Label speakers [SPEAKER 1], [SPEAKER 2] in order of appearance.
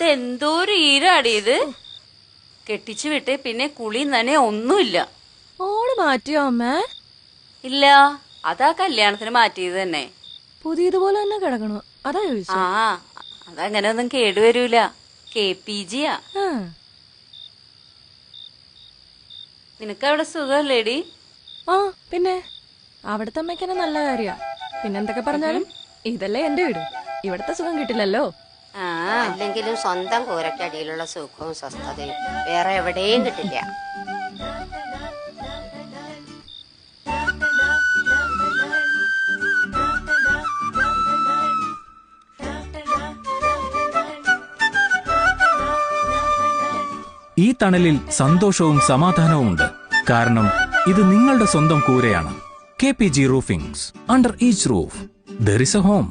[SPEAKER 1] ഇതെന്തോരു ഈരാടിയത്. കെട്ടിച്ചു വിട്ടേ പിന്നെ കുളി തന്നെ ഒന്നുമില്ല.
[SPEAKER 2] ഓള് മാറ്റിയോ അമ്മേ?
[SPEAKER 1] ഇല്ല, അതാ കല്യാണത്തിന് മാറ്റിയത് തന്നെ.
[SPEAKER 2] പുതിയതുപോലെ തന്നെ കിടക്കണു, അതാ ചോദിച്ചു.
[SPEAKER 1] ആ, അതങ്ങനെ ഒന്നും കേടുവരൂല. KPGയാ. നിനക്കവിടെ സുഖമല്ലേടി?
[SPEAKER 2] ആ പിന്നെ അവിടുത്തെ അമ്മയ്ക്കെന്നെ നല്ല കാര്യ. പിന്നെന്തൊക്കെ പറഞ്ഞാലും ഇതല്ലേ എന്റെ വീട്, ഇവിടത്തെ സുഖം കിട്ടില്ലല്ലോ.
[SPEAKER 3] അല്ലെങ്കിലും സ്വന്തം കൂരക്കടിയിലുള്ള സുഖവും സ്വസ്ഥതയും വേറെ എവിടെയും കിട്ടില്ല.
[SPEAKER 4] ഈ തണലിൽ സന്തോഷവും സമാധാനവും ഉണ്ട്. കാരണം ഇത് നിങ്ങളുടെ സ്വന്തം കൂരയാണ്. KPG Roofings. Under each roof, there is a home.